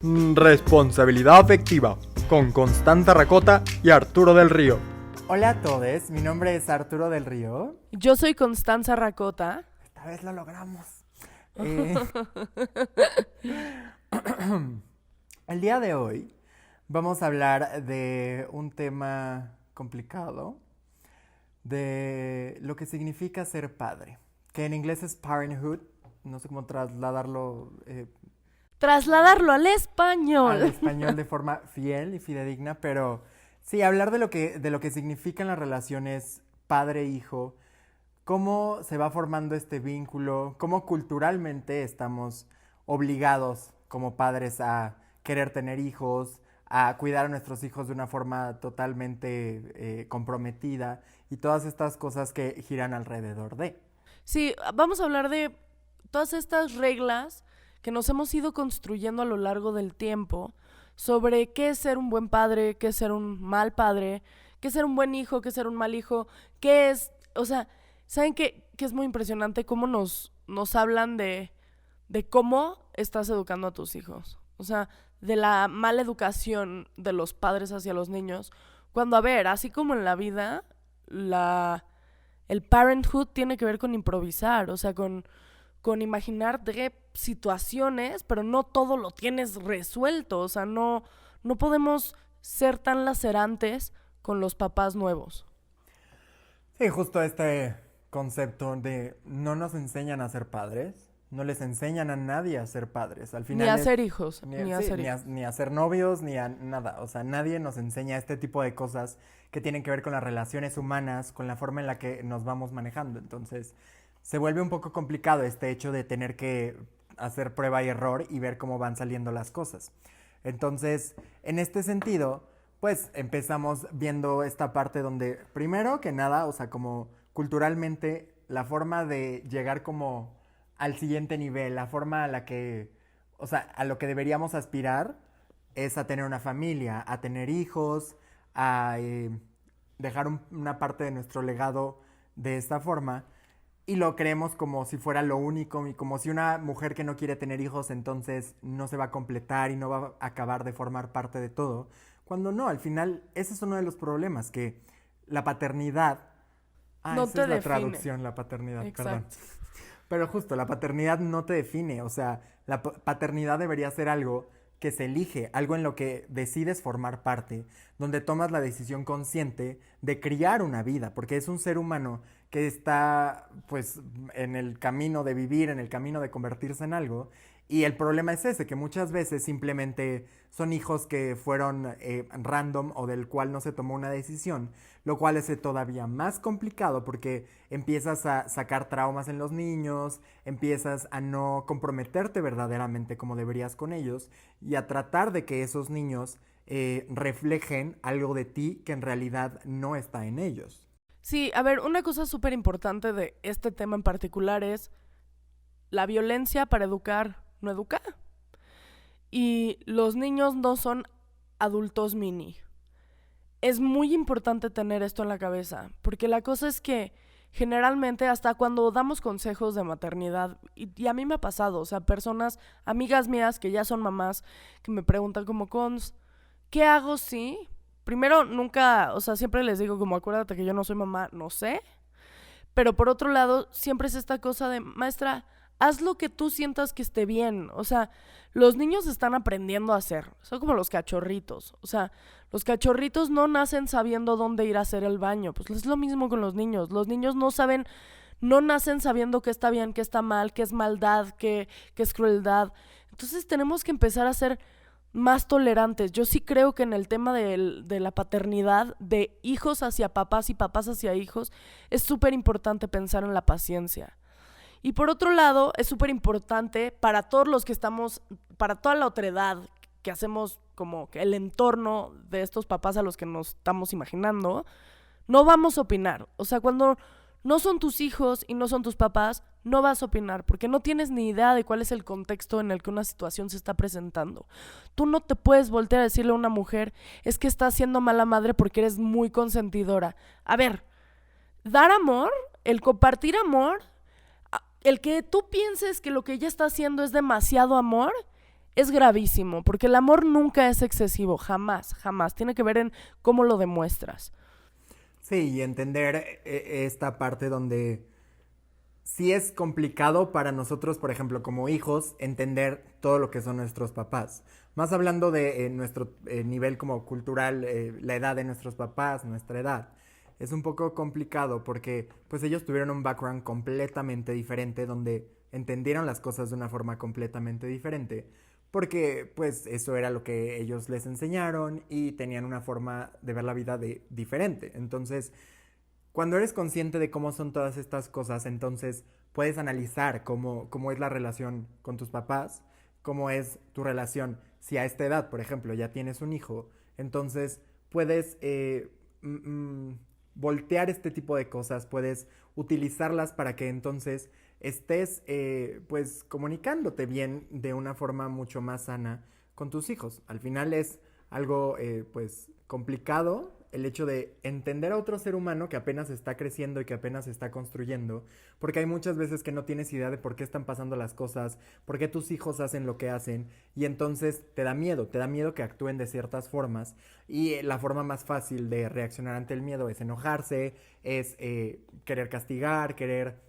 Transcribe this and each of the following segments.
Responsabilidad afectiva con Constanza Racota y Arturo del Río. Hola a todos, mi nombre es Arturo del Río. Yo soy Constanza Racota. Esta vez lo logramos. El día de hoy vamos a hablar de un tema complicado, de lo que significa ser padre, que en inglés es parenthood, no sé cómo trasladarlo Trasladarlo al español. al español de forma fiel y fidedigna, pero sí, hablar de lo que significan las relaciones padre-hijo, cómo se va formando este vínculo, cómo culturalmente estamos obligados como padres a querer tener hijos, a cuidar a nuestros hijos de una forma totalmente comprometida y todas estas cosas que giran alrededor de. Sí, vamos a hablar de todas estas reglas que nos hemos ido construyendo a lo largo del tiempo sobre qué es ser un buen padre, qué es ser un mal padre, qué es ser un buen hijo, qué es ser un mal hijo, qué es, o sea, ¿saben qué es muy impresionante? Cómo nos hablan de cómo estás educando a tus hijos. O sea, de la mala educación de los padres hacia los niños. Cuando, a ver, así como en la vida, el parenthood tiene que ver con improvisar, o sea, con imaginar de situaciones, pero no todo lo tienes resuelto. O sea, no podemos ser tan lacerantes con los papás nuevos. Sí, justo este concepto de no nos enseñan a ser padres, no les enseñan a nadie a ser padres. Al final Ni a ser hijos, ni a ser novios, ni a nada. O sea, nadie nos enseña este tipo de cosas que tienen que ver con las relaciones humanas, con la forma en la que nos vamos manejando. Entonces, se vuelve un poco complicado este hecho de tener que hacer prueba y error y ver cómo van saliendo las cosas. Entonces, en este sentido, pues empezamos viendo esta parte donde, primero que nada, o sea, como culturalmente, la forma de llegar como al siguiente nivel, la forma a la que, o sea, a lo que deberíamos aspirar es a tener una familia, a tener hijos, a dejar una parte de nuestro legado de esta forma. Y lo creemos como si fuera lo único y como si una mujer que no quiere tener hijos entonces no se va a completar y no va a acabar de formar parte de todo. Cuando no, al final ese es uno de los problemas, que la paternidad... no esa te es la define. traducción, la paternidad, Exacto. perdón. Pero justo, la paternidad no te define, o sea, la paternidad debería ser algo que se elige, algo en lo que decides formar parte, donde tomas la decisión consciente de criar una vida, porque es un ser humano que está pues en el camino de vivir, en el camino de convertirse en algo, y el problema es ese, que muchas veces simplemente son hijos que fueron random o del cual no se tomó una decisión, lo cual es todavía más complicado porque empiezas a sacar traumas en los niños, empiezas a no comprometerte verdaderamente como deberías con ellos y a tratar de que esos niños reflejen algo de ti que en realidad no está en ellos. Sí, a ver, una cosa súper importante de este tema en particular es la violencia para educar, no educar. Y los niños no son adultos mini. Es muy importante tener esto en la cabeza, porque la cosa es que generalmente hasta cuando damos consejos de maternidad, y a mí me ha pasado, o sea, personas, amigas mías que ya son mamás, que me preguntan como, ¿qué hago si? Primero, nunca, o sea, siempre les digo como, acuérdate que yo no soy mamá, no sé. Pero por otro lado, siempre es esta cosa de, maestra, haz lo que tú sientas que esté bien. O sea, los niños están aprendiendo a hacer. Son como los cachorritos. O sea, los cachorritos no nacen sabiendo dónde ir a hacer el baño. Pues es lo mismo con los niños. Los niños no nacen sabiendo qué está bien, qué está mal, qué es maldad, qué es crueldad. Entonces tenemos que empezar a ser más tolerantes. Yo sí creo que en el tema de la paternidad, de hijos hacia papás y papás hacia hijos, es súper importante pensar en la paciencia. Y por otro lado, es súper importante para todos los que estamos, para toda la otredad que hacemos como el entorno de estos papás a los que nos estamos imaginando, no vamos a opinar. O sea, cuando no son tus hijos y no son tus papás, no vas a opinar, porque no tienes ni idea de cuál es el contexto en el que una situación se está presentando. Tú no te puedes voltear a decirle a una mujer, es que estás siendo mala madre porque eres muy consentidora. A ver, dar amor, el compartir amor, el que tú pienses que lo que ella está haciendo es demasiado amor, es gravísimo, porque el amor nunca es excesivo, jamás, jamás. Tiene que ver en cómo lo demuestras. Sí, y entender esta parte donde sí es complicado para nosotros, por ejemplo, como hijos, entender todo lo que son nuestros papás. Más hablando de nuestro nivel como cultural, la edad de nuestros papás, nuestra edad. Es un poco complicado porque pues ellos tuvieron un background completamente diferente donde entendieron las cosas de una forma completamente diferente. Porque pues eso era lo que ellos les enseñaron y tenían una forma de ver la vida diferente. Entonces, cuando eres consciente de cómo son todas estas cosas, entonces puedes analizar cómo es la relación con tus papás, cómo es tu relación. Si a esta edad, por ejemplo, ya tienes un hijo, entonces puedes voltear este tipo de cosas, puedes utilizarlas para que entonces estés pues comunicándote bien de una forma mucho más sana con tus hijos. Al final es algo pues complicado el hecho de entender a otro ser humano que apenas está creciendo y que apenas está construyendo, porque hay muchas veces que no tienes idea de por qué están pasando las cosas, por qué tus hijos hacen lo que hacen, y entonces te da miedo que actúen de ciertas formas, y la forma más fácil de reaccionar ante el miedo es enojarse, es querer castigar, querer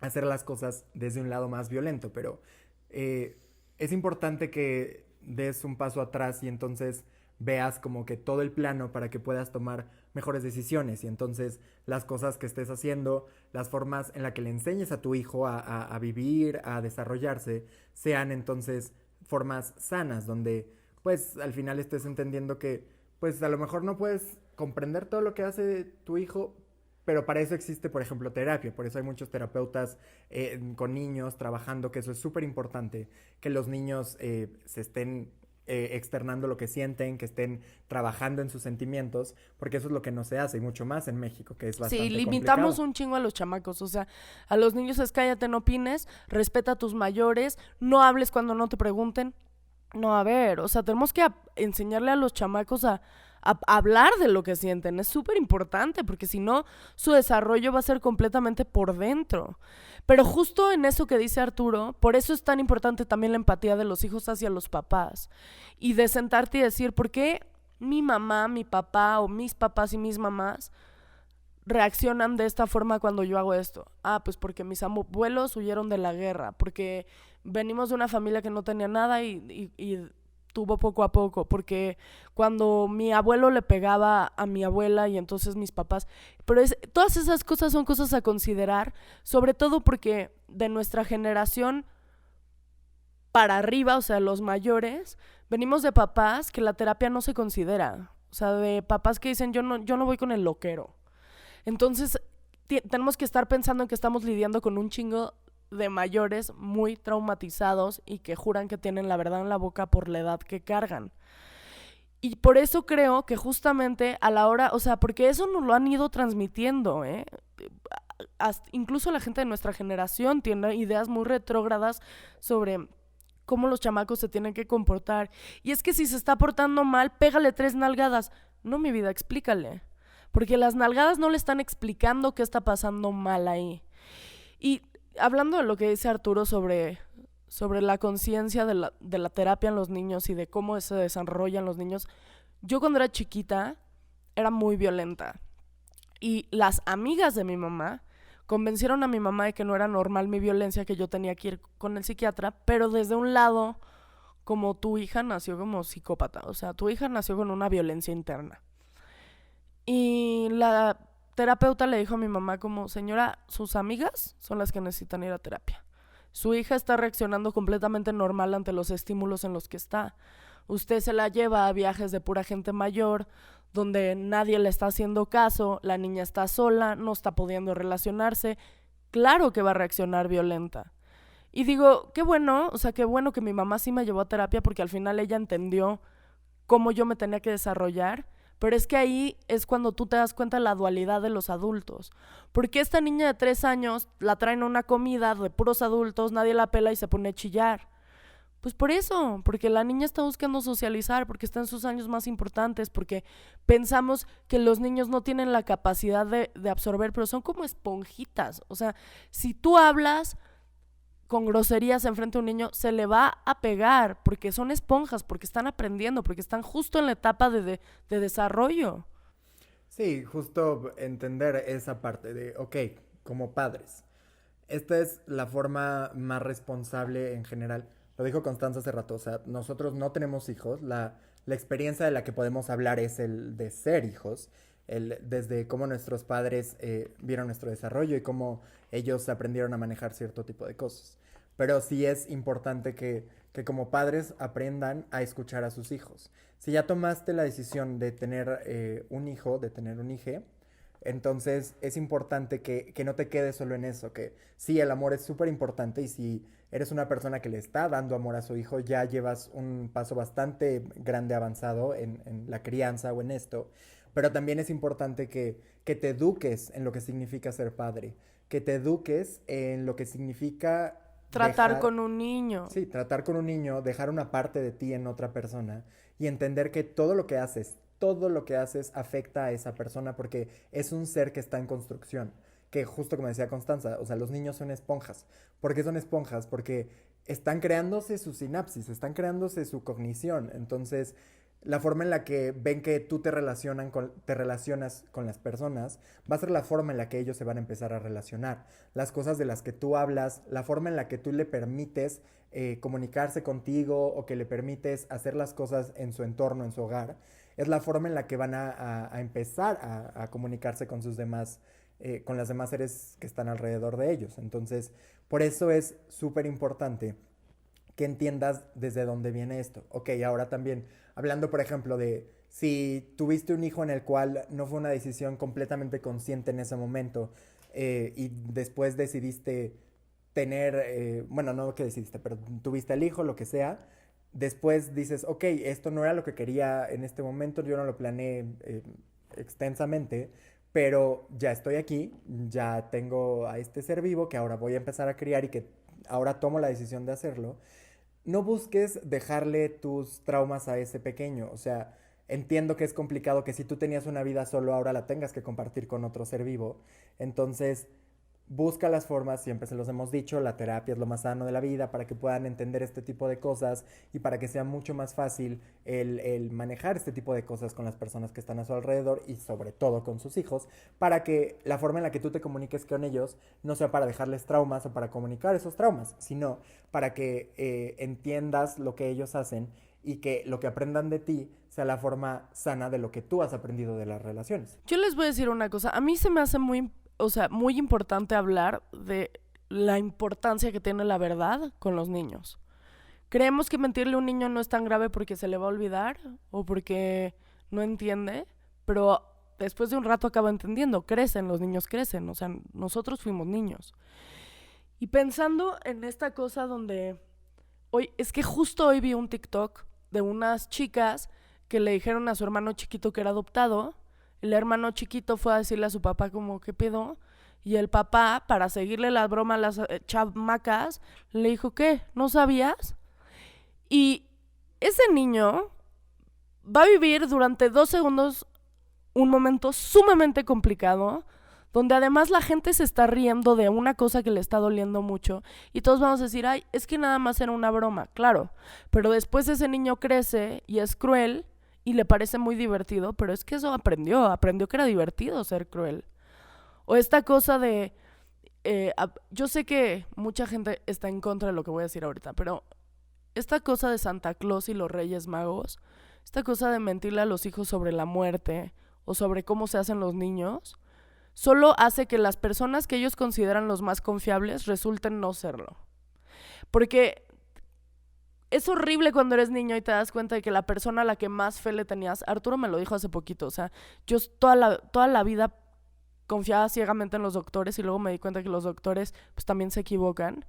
hacer las cosas desde un lado más violento, pero es importante que des un paso atrás y entonces veas como que todo el plano para que puedas tomar mejores decisiones, y entonces las cosas que estés haciendo, las formas en las que le enseñes a tu hijo a vivir, a desarrollarse, sean entonces formas sanas, donde pues al final estés entendiendo que pues a lo mejor no puedes comprender todo lo que hace tu hijo, pero para eso existe, por ejemplo, terapia. Por eso hay muchos terapeutas con niños trabajando, que eso es súper importante, que los niños se estén externando lo que sienten, que estén trabajando en sus sentimientos, porque eso es lo que no se hace, y mucho más en México, que es bastante Sí, limitamos complicado. un chingo a los chamacos, o sea, a los niños es cállate, no opines, respeta a tus mayores, no hables cuando no te pregunten. No, a ver, o sea, tenemos que enseñarle a los chamacos a hablar de lo que sienten. Es súper importante porque si no, su desarrollo va a ser completamente por dentro. Pero justo en eso que dice Arturo, por eso es tan importante también la empatía de los hijos hacia los papás. Y de sentarte y decir, ¿por qué mi mamá, mi papá o mis papás y mis mamás reaccionan de esta forma cuando yo hago esto? Ah, pues porque mis abuelos huyeron de la guerra, porque venimos de una familia que no tenía nada y tuvo poco a poco, porque cuando mi abuelo le pegaba a mi abuela y entonces mis papás, pero todas esas cosas son cosas a considerar, sobre todo porque de nuestra generación para arriba, o sea, los mayores, venimos de papás que la terapia no se considera, o sea, de papás que dicen yo no voy con el loquero. Entonces tenemos que estar pensando en que estamos lidiando con un chingo de mayores muy traumatizados y que juran que tienen la verdad en la boca por la edad que cargan. Y por eso creo que justamente a la hora, o sea, porque eso nos lo han ido transmitiendo, incluso la gente de nuestra generación tiene ideas muy retrógradas sobre cómo los chamacos se tienen que comportar. Y es que si se está portando mal, pégale 3 nalgadas. No, mi vida, explícale. Porque las nalgadas no le están explicando qué está pasando mal ahí. Y hablando de lo que dice Arturo sobre la conciencia de la terapia en los niños y de cómo se desarrollan los niños, yo cuando era chiquita era muy violenta. Y las amigas de mi mamá convencieron a mi mamá de que no era normal mi violencia, que yo tenía que ir con el psiquiatra, pero desde un lado, como tu hija nació como psicópata, o sea, tu hija nació con una violencia interna. Y la terapeuta le dijo a mi mamá como, señora, sus amigas son las que necesitan ir a terapia. Su hija está reaccionando completamente normal ante los estímulos en los que está. Usted se la lleva a viajes de pura gente mayor, donde nadie le está haciendo caso, la niña está sola, no está pudiendo relacionarse. Claro que va a reaccionar violenta. Y digo, qué bueno, o sea, qué bueno que mi mamá sí me llevó a terapia porque al final ella entendió cómo yo me tenía que desarrollar. Pero es que ahí es cuando tú te das cuenta de la dualidad de los adultos. Porque esta niña de 3 años la traen a una comida de puros adultos, nadie la pela y se pone a chillar. Pues por eso, porque la niña está buscando socializar, porque está en sus años más importantes, porque pensamos que los niños no tienen la capacidad de absorber, pero son como esponjitas. O sea, si tú hablas con groserías enfrente de un niño, se le va a pegar porque son esponjas, porque están aprendiendo, porque están justo en la etapa de desarrollo. Sí, justo entender esa parte de, ok, como padres, esta es la forma más responsable en general. Lo dijo Constanza hace rato, o sea, nosotros no tenemos hijos, la experiencia de la que podemos hablar es el de ser hijos, desde cómo nuestros padres vieron nuestro desarrollo y cómo ellos aprendieron a manejar cierto tipo de cosas. Pero sí es importante que como padres aprendan a escuchar a sus hijos. Si ya tomaste la decisión de tener un hijo, de tener un hije, entonces es importante que no te quedes solo en eso, que sí, el amor es súper importante y si eres una persona que le está dando amor a su hijo, ya llevas un paso bastante grande avanzado en la crianza o en esto, pero también es importante que te eduques en lo que significa ser padre, que te eduques en lo que significa Tratar dejar, con un niño. sí, tratar con un niño, dejar una parte de ti en otra persona y entender que todo lo que haces afecta a esa persona porque es un ser que está en construcción. Que justo como decía Constanza, o sea, los niños son esponjas. ¿Por qué son esponjas? Porque están creándose su sinapsis, están creándose su cognición. Entonces, la forma en la que ven que tú te relacionas con las personas va a ser la forma en la que ellos se van a empezar a relacionar. Las cosas de las que tú hablas, la forma en la que tú le permites comunicarse contigo o que le permites hacer las cosas en su entorno, en su hogar, es la forma en la que van a empezar a comunicarse con sus demás, con las demás seres que están alrededor de ellos. Entonces, por eso es súper importante que entiendas desde dónde viene esto. Ok, ahora también, hablando por ejemplo de si tuviste un hijo en el cual no fue una decisión completamente consciente en ese momento y después decidiste tener, bueno, no que decidiste, pero tuviste el hijo, lo que sea, después dices, ok, esto no era lo que quería en este momento, yo no lo planeé extensamente, pero ya estoy aquí, ya tengo a este ser vivo que ahora voy a empezar a criar y que ahora tomo la decisión de hacerlo. No busques dejarle tus traumas a ese pequeño, o sea, entiendo que es complicado que si tú tenías una vida solo ahora la tengas que compartir con otro ser vivo, entonces busca las formas, siempre se los hemos dicho, la terapia es lo más sano de la vida para que puedan entender este tipo de cosas y para que sea mucho más fácil el manejar este tipo de cosas con las personas que están a su alrededor y sobre todo con sus hijos, para que la forma en la que tú te comuniques con ellos no sea para dejarles traumas o para comunicar esos traumas, sino para que entiendas lo que ellos hacen y que lo que aprendan de ti sea la forma sana de lo que tú has aprendido de las relaciones. Yo les voy a decir una cosa. A mí se me hace muy importante hablar de la importancia que tiene la verdad con los niños. Creemos que mentirle a un niño no es tan grave porque se le va a olvidar o porque no entiende, pero después de un rato acaba entendiendo. Crecen, los niños crecen. O sea, nosotros fuimos niños. Y pensando en esta cosa donde... es que justo hoy vi un TikTok de unas chicas que le dijeron a su hermano chiquito que era adoptado. El hermano chiquito fue a decirle a su papá como, ¿qué pedo? Y el papá, para seguirle la broma a las chamacas, le dijo, ¿qué? ¿No sabías? Y ese niño va a vivir durante 2 segundos un momento sumamente complicado, donde además la gente se está riendo de una cosa que le está doliendo mucho y todos vamos a decir, ay, es que nada más era una broma, claro, pero después ese niño crece y es cruel y le parece muy divertido, pero es que eso aprendió que era divertido ser cruel. O esta cosa de, yo sé que mucha gente está en contra de lo que voy a decir ahorita, pero esta cosa de Santa Claus y los Reyes Magos, esta cosa de mentirle a los hijos sobre la muerte o sobre cómo se hacen los niños, solo hace que las personas que ellos consideran los más confiables resulten no serlo. Porque es horrible cuando eres niño y te das cuenta de que la persona a la que más fe le tenías, Arturo me lo dijo hace poquito, o sea, yo toda la vida confiaba ciegamente en los doctores y luego me di cuenta que los doctores pues también se equivocan.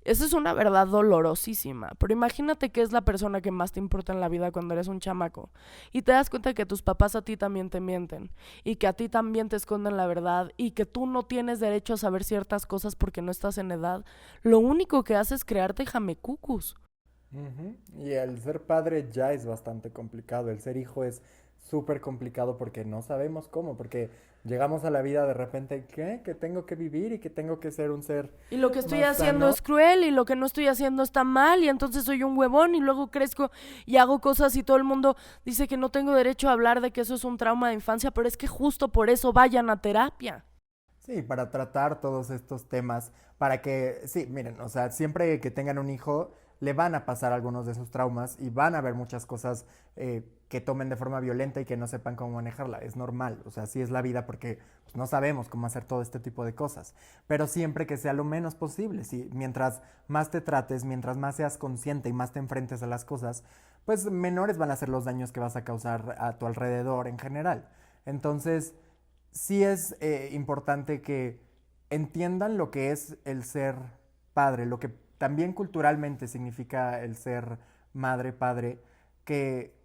Esa es una verdad dolorosísima, pero imagínate que es la persona que más te importa en la vida cuando eres un chamaco y te das cuenta que tus papás a ti también te mienten y que a ti también te esconden la verdad y que tú no tienes derecho a saber ciertas cosas porque no estás en edad. Lo único que hace es crearte jamecucus. Ujú. Y el ser padre ya es bastante complicado. El ser hijo es súper complicado porque no sabemos cómo, porque llegamos a la vida de repente, ¿qué? Que tengo que vivir y que tengo que ser un ser Y lo que estoy más haciendo sano. es cruel y lo que no estoy haciendo está mal y entonces soy un huevón y luego crezco y hago cosas y todo el mundo dice que no tengo derecho a hablar de que eso es un trauma de infancia, pero es que justo por eso vayan a terapia. Sí, para tratar todos estos temas, para que, sí, miren, o sea, siempre que tengan un hijo, le van a pasar algunos de esos traumas y van a haber muchas cosas que tomen de forma violenta y que no sepan cómo manejarla. Es normal, o sea, así es la vida porque pues, no sabemos cómo hacer todo este tipo de cosas. Pero siempre que sea lo menos posible, sí, mientras más te trates, mientras más seas consciente y más te enfrentes a las cosas, pues menores van a ser los daños que vas a causar a tu alrededor en general. Entonces, sí es importante que entiendan lo que es el ser padre, lo que también culturalmente significa el ser madre, padre, que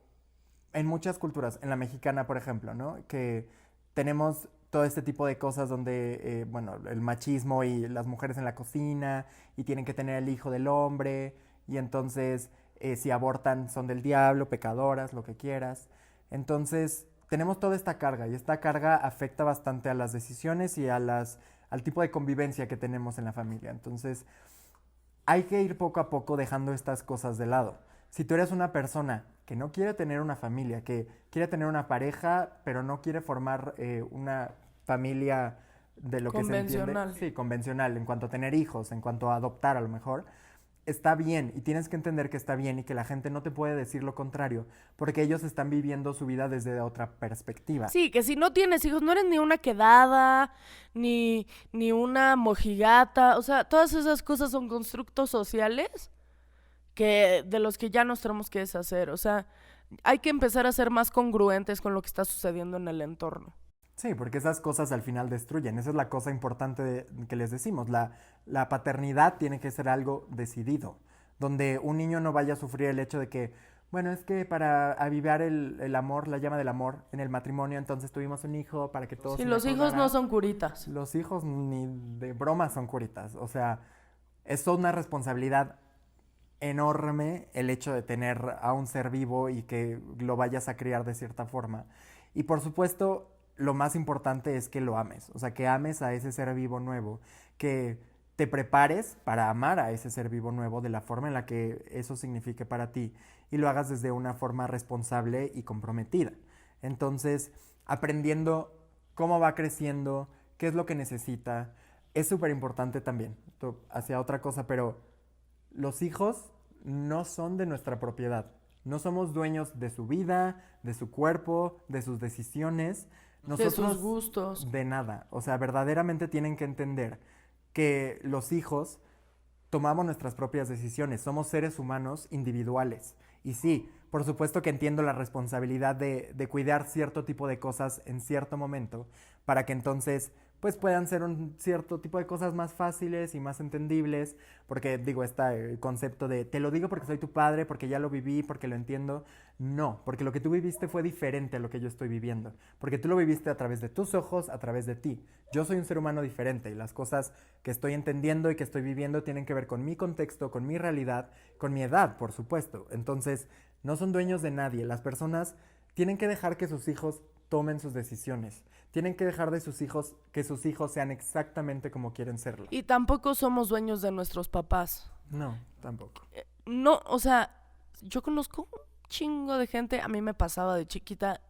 en muchas culturas, en la mexicana, por ejemplo, ¿no? Que tenemos todo este tipo de cosas donde, bueno, el machismo y las mujeres en la cocina y tienen que tener el hijo del hombre y entonces si abortan son del diablo, pecadoras, lo que quieras. Entonces tenemos toda esta carga y esta carga afecta bastante a las decisiones y a al tipo de convivencia que tenemos en la familia. Entonces hay que ir poco a poco dejando estas cosas de lado. Si tú eres una persona que no quiere tener una familia, que quiere tener una pareja, pero no quiere formar una familia de lo que se entiende, Convencional. sí, convencional, en cuanto a tener hijos, en cuanto a adoptar a lo mejor, está bien y tienes que entender que está bien y que la gente no te puede decir lo contrario, porque ellos están viviendo su vida desde otra perspectiva. Sí, que si no tienes hijos, no eres ni una quedada, ni una mojigata, o sea, todas esas cosas son constructos sociales que de los que ya nos tenemos que deshacer, o sea, hay que empezar a ser más congruentes con lo que está sucediendo en el entorno. Sí, porque esas cosas al final destruyen. Esa es la cosa importante que les decimos. La paternidad tiene que ser algo decidido, donde un niño no vaya a sufrir el hecho de que, bueno, es que para avivar el amor, la llama del amor en el matrimonio, entonces tuvimos un hijo para que todos Sí, se los hijos no acordaran. son curitas. Los hijos ni de broma son curitas. O sea, es una responsabilidad enorme el hecho de tener a un ser vivo y que lo vayas a criar de cierta forma. Y por supuesto, lo más importante es que lo ames, o sea, que ames a ese ser vivo nuevo, que te prepares para amar a ese ser vivo nuevo de la forma en la que eso signifique para ti y lo hagas desde una forma responsable y comprometida. Entonces, aprendiendo cómo va creciendo, qué es lo que necesita, es súper importante también, hacia otra cosa, pero los hijos no son de nuestra propiedad. No somos dueños de su vida, de su cuerpo, de sus decisiones. De sus Nosotros gustos. de nada. O sea, verdaderamente tienen que entender que los hijos tomamos nuestras propias decisiones. Somos seres humanos individuales. Y sí, por supuesto que entiendo la responsabilidad de cuidar cierto tipo de cosas en cierto momento para que entonces pues puedan ser un cierto tipo de cosas más fáciles y más entendibles, porque digo, este concepto de te lo digo porque soy tu padre, porque ya lo viví, porque lo entiendo, no, porque lo que tú viviste fue diferente a lo que yo estoy viviendo, porque tú lo viviste a través de tus ojos, a través de ti. Yo soy un ser humano diferente y las cosas que estoy entendiendo y que estoy viviendo tienen que ver con mi contexto, con mi realidad, con mi edad, por supuesto. Entonces, no son dueños de nadie. Las personas tienen que dejar que sus hijos tomen sus decisiones. Tienen que dejar de sus hijos que sus hijos sean exactamente como quieren serlo. Y tampoco somos dueños de nuestros papás. No, tampoco. No, o sea, yo conozco un chingo de gente, a mí me pasaba de chiquita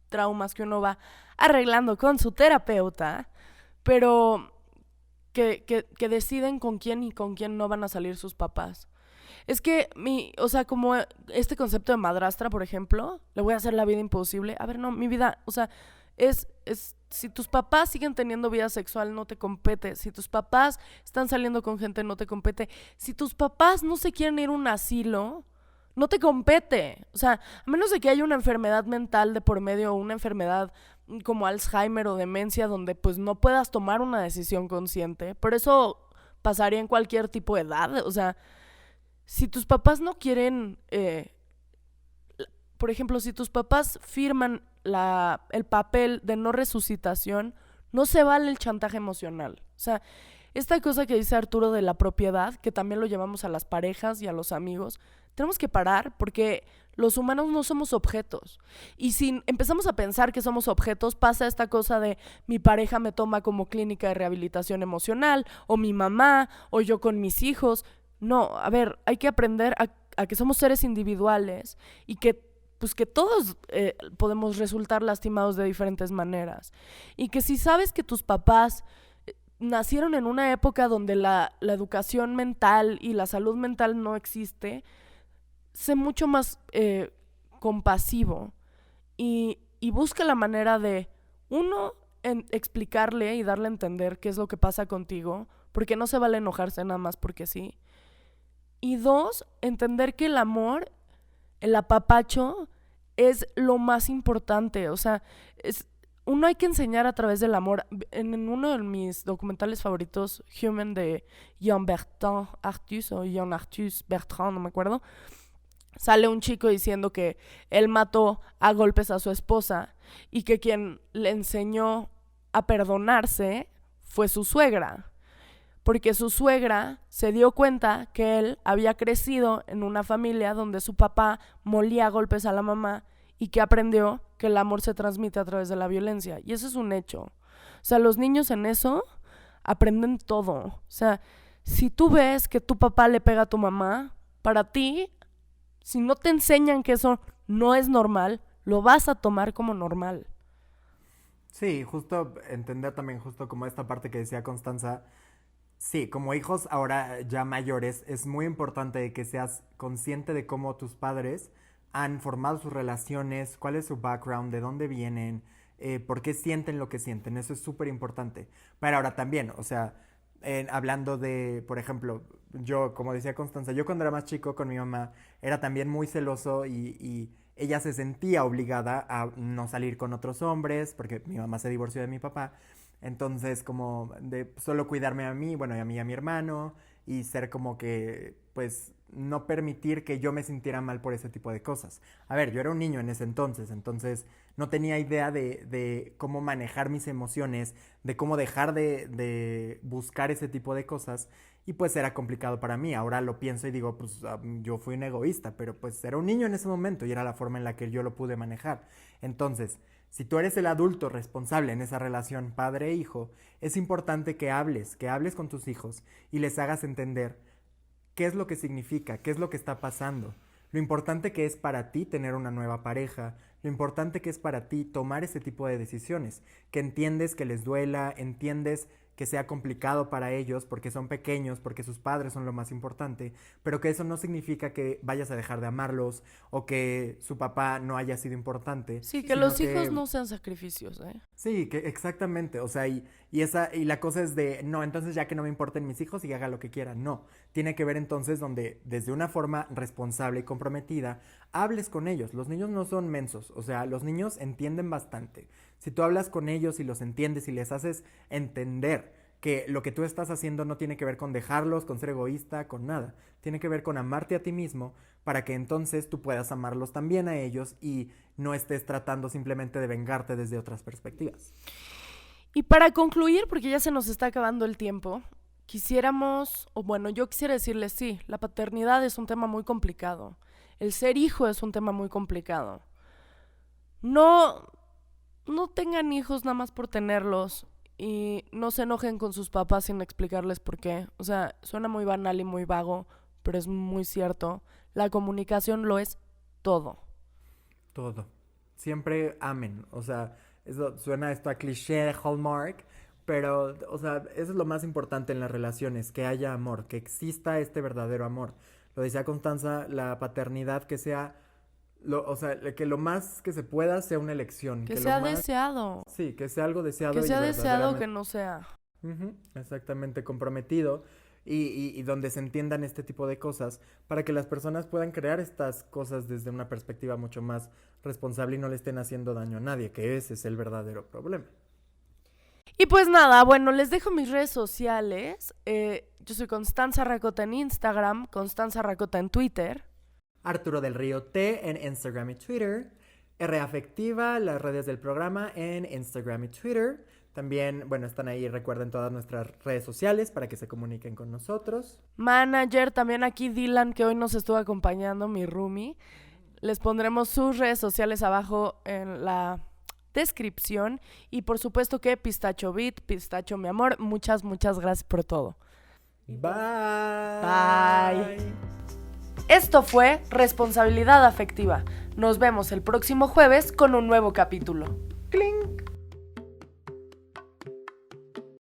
traumas que uno va arreglando con su terapeuta, pero que deciden con quién y con quién no van a salir sus papás. Es que o sea, como este concepto de madrastra, por ejemplo, le voy a hacer la vida imposible. A ver, no, mi vida, o sea, si tus papás siguen teniendo vida sexual, no te compete. Si tus papás están saliendo con gente, no te compete. Si tus papás no se quieren ir a un asilo, no te compete. O sea, a menos de que haya una enfermedad mental de por medio o una enfermedad como Alzheimer o demencia donde pues no puedas tomar una decisión consciente. Por eso pasaría en cualquier tipo de edad. O sea, si tus papás no quieren, por ejemplo, si tus papás firman el papel de no resucitación, no se vale el chantaje emocional. O sea, esta cosa que dice Arturo de la propiedad, que también lo llevamos a las parejas y a los amigos, tenemos que parar porque los humanos no somos objetos. Y si empezamos a pensar que somos objetos, pasa esta cosa de mi pareja me toma como clínica de rehabilitación emocional, o mi mamá, o yo con mis hijos. No, a ver, hay que aprender a que somos seres individuales y que pues que todos podemos resultar lastimados de diferentes maneras. Y que si sabes que tus papás nacieron en una época donde la educación mental y la salud mental no existe, sé mucho más compasivo y busca la manera de, uno, explicarle y darle a entender qué es lo que pasa contigo, porque no se vale enojarse nada más porque sí. Y dos, entender que el amor, el apapacho, es lo más importante. O sea, uno hay que enseñar a través del amor. En uno de mis documentales favoritos, Human, de Jean Bertrand Arthus, o Jean Arthus Bertrand, no me acuerdo, sale un chico diciendo que él mató a golpes a su esposa y que quien le enseñó a perdonarse fue su suegra. Porque su suegra se dio cuenta que él había crecido en una familia donde su papá molía a golpes a la mamá y que aprendió que el amor se transmite a través de la violencia. Y eso es un hecho. O sea, los niños en eso aprenden todo. O sea, si tú ves que tu papá le pega a tu mamá, para ti, si no te enseñan que eso no es normal, lo vas a tomar como normal. Sí, justo entender también justo como esta parte que decía Constanza. Sí, como hijos ahora ya mayores, es muy importante que seas consciente de cómo tus padres han formado sus relaciones, cuál es su background, de dónde vienen, por qué sienten lo que sienten. Eso es súper importante. Pero ahora también, o sea, hablando de, por ejemplo, yo, como decía Constanza, yo cuando era más chico con mi mamá era también muy celoso y ella se sentía obligada a no salir con otros hombres porque mi mamá se divorció de mi papá. Entonces, como de solo cuidarme a mí, bueno, y a mí y a mi hermano, y ser como que, pues, no permitir que yo me sintiera mal por ese tipo de cosas. A ver, yo era un niño en ese entonces no tenía idea de cómo manejar mis emociones, de cómo dejar de buscar ese tipo de cosas, y pues era complicado para mí. Ahora lo pienso y digo, pues yo fui un egoísta, pero pues era un niño en ese momento y era la forma en la que yo lo pude manejar. Entonces, si tú eres el adulto responsable en esa relación padre-hijo, es importante que hables con tus hijos y les hagas entender qué es lo que significa, qué es lo que está pasando, lo importante que es para ti tener una nueva pareja, lo importante que es para ti tomar ese tipo de decisiones, que entiendes que les duela, entiendes que sea complicado para ellos porque son pequeños, porque sus padres son lo más importante, pero que eso no significa que vayas a dejar de amarlos o que su papá no haya sido importante. Sí, que los hijos no sean sacrificios, ¿eh? Sí, que exactamente, o sea, y la cosa es de, no, entonces ya que no me importen mis hijos y haga lo que quiera, no, tiene que ver entonces donde desde una forma responsable y comprometida hables con ellos. Los niños no son mensos, o sea, los niños entienden bastante. Si tú hablas con ellos y los entiendes y les haces entender que lo que tú estás haciendo no tiene que ver con dejarlos, con ser egoísta, con nada, tiene que ver con amarte a ti mismo para que entonces tú puedas amarlos también a ellos y no estés tratando simplemente de vengarte desde otras perspectivas. Y para concluir, porque ya se nos está acabando el tiempo, yo quisiera decirles, sí, la paternidad es un tema muy complicado. El ser hijo es un tema muy complicado. No tengan hijos nada más por tenerlos y no se enojen con sus papás sin explicarles por qué. O sea, suena muy banal y muy vago, pero es muy cierto. La comunicación lo es todo. Todo. Siempre amen. O sea, eso suena esto a cliché de Hallmark, pero, o sea, eso es lo más importante en las relaciones, que haya amor, que exista este verdadero amor. Lo decía Constanza, la paternidad que sea, que lo más que se pueda sea una elección. Que sea deseado. Sí, que sea algo deseado. Que sea deseado, que no sea. Exactamente, comprometido. Y donde se entiendan este tipo de cosas para que las personas puedan crear estas cosas desde una perspectiva mucho más responsable y no le estén haciendo daño a nadie, que ese es el verdadero problema. Y pues nada, bueno, les dejo mis redes sociales. Yo soy Constanza Racota en Instagram, Constanza Racota en Twitter. Arturo del Río T en Instagram y Twitter. R Afectiva, las redes del programa en Instagram y Twitter. También, bueno, están ahí, recuerden todas nuestras redes sociales para que se comuniquen con nosotros. Manager, también aquí Dylan, que hoy nos estuvo acompañando, mi roomie. Les pondremos sus redes sociales abajo en la descripción. Y por supuesto que Pistacho Beat, Pistacho mi amor, muchas gracias por todo. Bye. Esto fue Responsabilidad Afectiva. Nos vemos el próximo jueves con un nuevo capítulo. Clink.